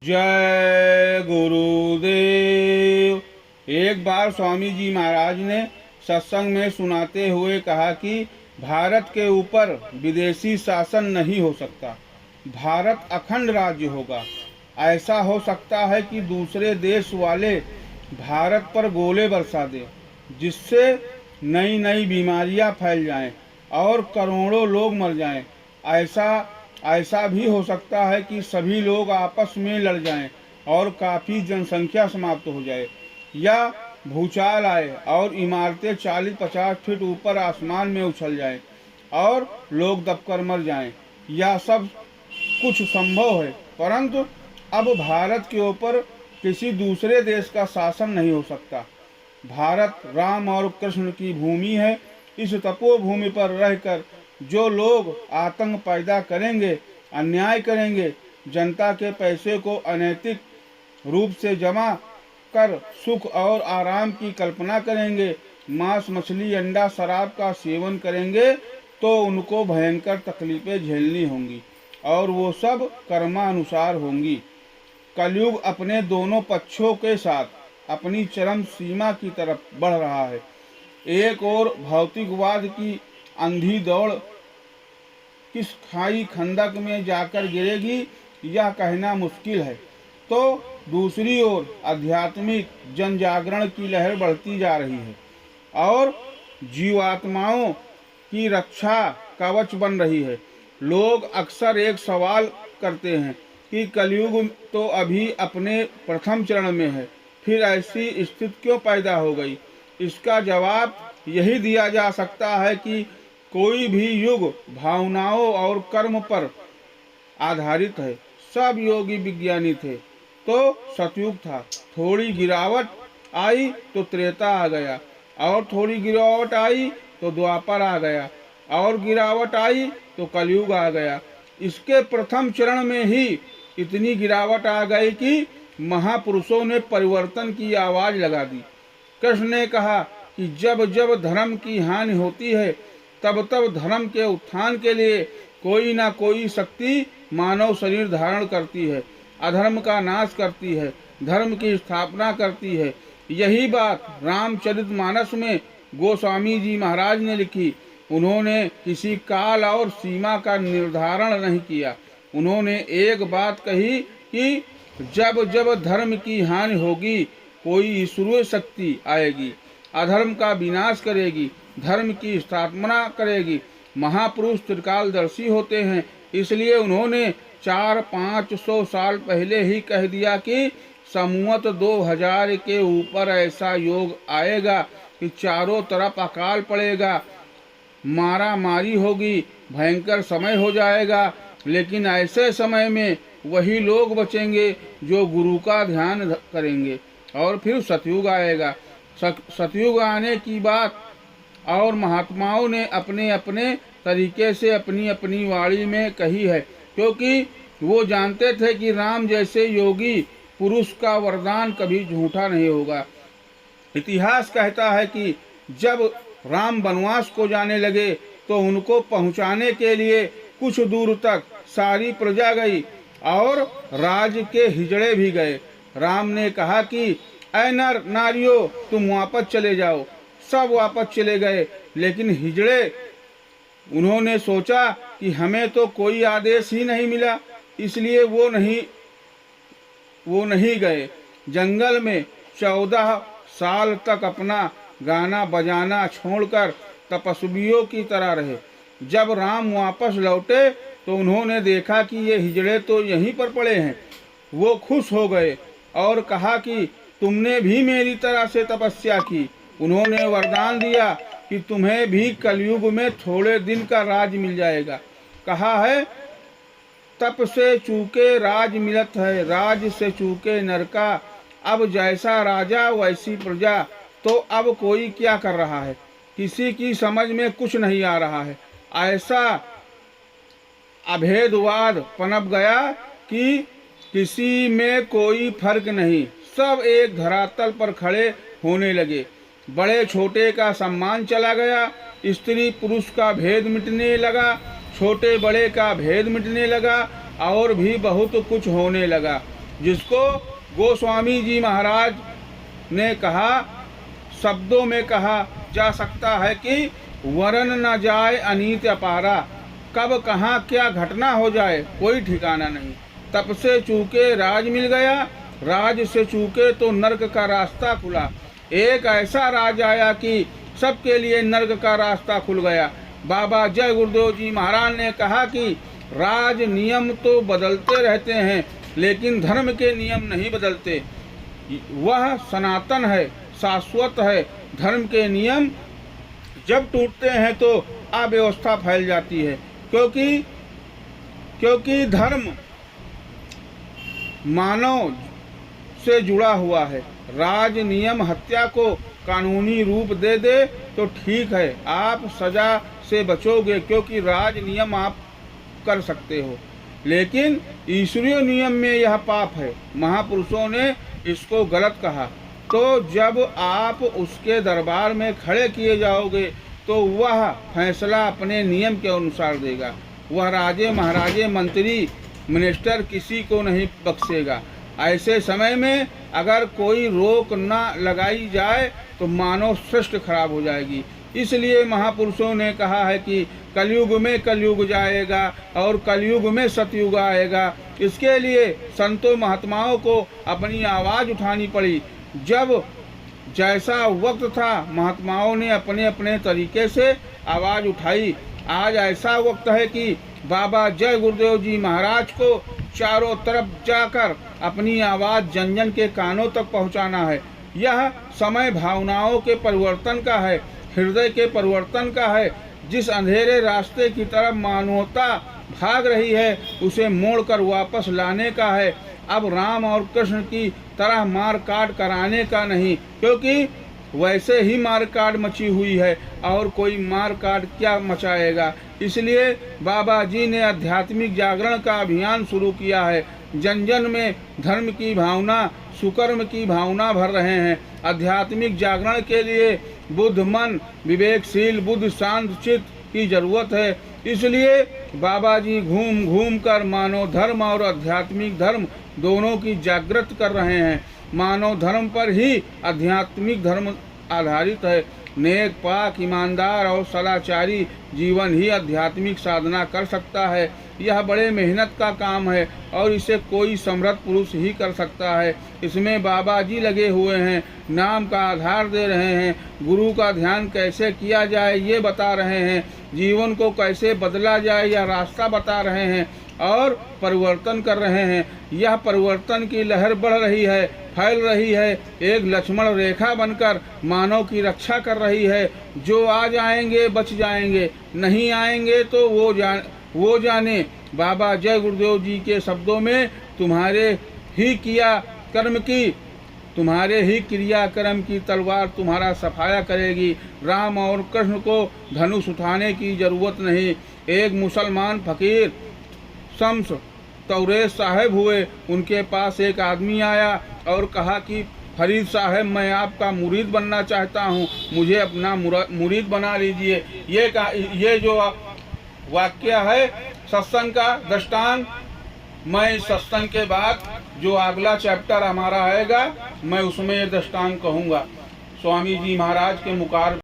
जय गुरुदेव। एक बार स्वामी जी महाराज ने सत्संग में सुनाते हुए कहा कि भारत के ऊपर विदेशी शासन नहीं हो सकता, भारत अखंड राज्य होगा। ऐसा हो सकता है कि दूसरे देश वाले भारत पर गोले बरसा दें, जिससे नई नई बीमारियां फैल जाएं और करोड़ों लोग मर जाएं। ऐसा भी हो सकता है कि सभी लोग आपस में लड़ जाएं और काफ़ी जनसंख्या समाप्त हो जाए, या भूचाल आए और इमारतें 40-50 फीट ऊपर आसमान में उछल जाएं और लोग दबकर मर जाएं। यह सब कुछ संभव है, परंतु अब भारत के ऊपर किसी दूसरे देश का शासन नहीं हो सकता। भारत राम और कृष्ण की भूमि है। इस तपोभूमि पर रहकर जो लोग आतंक पैदा करेंगे, अन्याय करेंगे, जनता के पैसे को अनैतिक रूप से जमा कर सुख और आराम की कल्पना करेंगे, मांस मछली अंडा शराब का सेवन करेंगे, तो उनको भयंकर तकलीफें झेलनी होंगी और वो सब कर्मानुसार होंगी। कलयुग अपने दोनों पक्षों के साथ अपनी चरम सीमा की तरफ बढ़ रहा है। एक ओर भौतिकवाद की अंधी दौड़ किस खाई खंदक में जाकर गिरेगी यह कहना मुश्किल है, तो दूसरी ओर आध्यात्मिक जन जागरण की लहर बढ़ती जा रही है और जीवात्माओं की रक्षा कवच बन रही है। लोग अक्सर एक सवाल करते हैं कि कलयुग तो अभी अपने प्रथम चरण में है, फिर ऐसी स्थिति क्यों पैदा हो गई। इसका जवाब यही दिया जा सकता है कि कोई भी युग भावनाओं और कर्म पर आधारित है। सब योगी विज्ञानी थे तो सतयुग था, थोड़ी गिरावट आई तो त्रेता आ गया, और थोड़ी गिरावट आई तो द्वापर आ गया, और गिरावट आई तो कलयुग आ गया। इसके प्रथम चरण में ही इतनी गिरावट आ गई कि महापुरुषों ने परिवर्तन की आवाज लगा दी। कृष्ण ने कहा कि जब जब धर्म की हानि होती है, तब तब धर्म के उत्थान के लिए कोई ना कोई शक्ति मानव शरीर धारण करती है, अधर्म का नाश करती है, धर्म की स्थापना करती है। यही बात रामचरितमानस में गोस्वामी जी महाराज ने लिखी। उन्होंने किसी काल और सीमा का निर्धारण नहीं किया। उन्होंने एक बात कही कि जब जब धर्म की हानि होगी, कोई ईश्वरीय शक्ति आएगी, अधर्म का विनाश करेगी, धर्म की स्थापना करेगी। महापुरुष त्रिकालदर्शी होते हैं, इसलिए उन्होंने 400-500 साल पहले ही कह दिया कि संवत 2000 के ऊपर ऐसा योग आएगा कि चारों तरफ अकाल पड़ेगा, मारा मारी होगी, भयंकर समय हो जाएगा। लेकिन ऐसे समय में वही लोग बचेंगे जो गुरु का ध्यान करेंगे, और फिर सतयुग आएगा। सतयुग आने की बात और महात्माओं ने अपने अपने तरीके से अपनी अपनी वाणी में कही है, क्योंकि वो जानते थे कि राम जैसे योगी पुरुष का वरदान कभी झूठा नहीं होगा। इतिहास कहता है कि जब राम वनवास को जाने लगे तो उनको पहुंचाने के लिए कुछ दूर तक सारी प्रजा गई और राज के हिजड़े भी गए। राम ने कहा कि ऐ नर नारियों, तुम वापस चले जाओ। सब वापस चले गए, लेकिन हिजड़े, उन्होंने सोचा कि हमें तो कोई आदेश ही नहीं मिला, इसलिए वो नहीं गए। जंगल में 14 साल तक अपना गाना बजाना छोड़कर तपस्वियों की तरह रहे। जब राम वापस लौटे तो उन्होंने देखा कि ये हिजड़े तो यहीं पर पड़े हैं। वो खुश हो गए और कहा कि तुमने भी मेरी तरह से तपस्या की। उन्होंने वरदान दिया कि तुम्हें भी कलयुग में थोड़े दिन का राज मिल जाएगा। कहा है, तप से चूके राज मिलत है, राज से चूके नरका। अब जैसा राजा वैसी प्रजा। तो अब कोई क्या कर रहा है, किसी की समझ में कुछ नहीं आ रहा है। ऐसा अभेदवाद पनप गया कि किसी में कोई फर्क नहीं, सब एक धरातल पर खड़े होने लगे। बड़े छोटे का सम्मान चला गया, स्त्री पुरुष का भेद मिटने लगा, छोटे बड़े का भेद मिटने लगा, और भी बहुत कुछ होने लगा। जिसको गोस्वामी जी महाराज ने कहा, शब्दों में कहा जा सकता है कि वरन न जाए अनीत अपारा, कब कहाँ क्या घटना हो जाए कोई ठिकाना नहीं। तप से चूके राज मिल गया, राज से चूके तो नर्क का रास्ता खुला। एक ऐसा राज आया कि सबके लिए नर्क का रास्ता खुल गया। बाबा जय गुरुदेव जी महाराज ने कहा कि राज नियम तो बदलते रहते हैं, लेकिन धर्म के नियम नहीं बदलते। वह सनातन है, शाश्वत है। धर्म के नियम जब टूटते हैं तो अव्यवस्था फैल जाती है, क्योंकि धर्म मानव से जुड़ा हुआ है। राज नियम हत्या को कानूनी रूप दे दे तो ठीक है, आप सजा से बचोगे, क्योंकि राज नियम आप कर सकते हो, लेकिन ईश्वरीय नियम में यह पाप है। महापुरुषों ने इसको गलत कहा। तो जब आप उसके दरबार में खड़े किए जाओगे तो वह फैसला अपने नियम के अनुसार देगा। वह राजे महाराजे मंत्री मिनिस्टर किसी को नहीं बख्शेगा। ऐसे समय में अगर कोई रोक न लगाई जाए तो मानव सृष्टि खराब हो जाएगी। इसलिए महापुरुषों ने कहा है कि कलयुग में कलयुग जाएगा और कलयुग में सतयुग आएगा। इसके लिए संतों महात्माओं को अपनी आवाज़ उठानी पड़ी। जब जैसा वक्त था महात्माओं ने अपने अपने तरीके से आवाज़ उठाई। आज ऐसा वक्त है कि बाबा जय गुरुदेव जी महाराज को चारों तरफ जाकर अपनी आवाज़ जन जन के कानों तक पहुंचाना है। यह समय भावनाओं के परिवर्तन का है, हृदय के परिवर्तन का है। जिस अंधेरे रास्ते की तरफ मानवता भाग रही है उसे मोड़कर वापस लाने का है। अब राम और कृष्ण की तरह मार काट कराने का नहीं, क्योंकि वैसे ही मार काट मची हुई है और कोई मार काट क्या मचाएगा। इसलिए बाबा जी ने आध्यात्मिक जागरण का अभियान शुरू किया है। जन जन में धर्म की भावना, सुकर्म की भावना भर रहे हैं। आध्यात्मिक जागरण के लिए बुद्ध मन, विवेकशील बुद्ध, शांत चित्त की जरूरत है। इसलिए बाबा जी घूम घूम कर मानव धर्म और आध्यात्मिक धर्म दोनों की जागृत कर रहे हैं। मानव धर्म पर ही आध्यात्मिक धर्म आधारित है। नेक, पाक, ईमानदार और सदाचारी जीवन ही आध्यात्मिक साधना कर सकता है। यह बड़े मेहनत का काम है और इसे कोई समर्थ पुरुष ही कर सकता है। इसमें बाबा जी लगे हुए हैं, नाम का आधार दे रहे हैं, गुरु का ध्यान कैसे किया जाए ये बता रहे हैं, जीवन को कैसे बदला जाए यह रास्ता बता रहे हैं और परिवर्तन कर रहे हैं। यह परिवर्तन की लहर बढ़ रही है, फैल रही है, एक लक्ष्मण रेखा बनकर मानव की रक्षा कर रही है। जो आ जाएंगे बच जाएंगे, नहीं आएंगे तो वो जाने। बाबा जय गुरुदेव जी के शब्दों में तुम्हारे ही क्रिया कर्म की तलवार तुम्हारा सफाया करेगी। राम और कृष्ण को धनुष उठाने की जरूरत नहीं। एक मुसलमान फकीर शम्स तौरेश साहब हुए। उनके पास एक आदमी आया और कहा कि फरीद साहब, मैं आपका मुरीद बनना चाहता हूँ, मुझे अपना मुरीद बना लीजिए। ये जो वाक्य है सत्संग का दृष्टांत, मैं इस सत्संग के बाद जो अगला चैप्टर हमारा आएगा मैं उसमें ये दृष्टांत कहूँगा। स्वामी जी महाराज के मुकार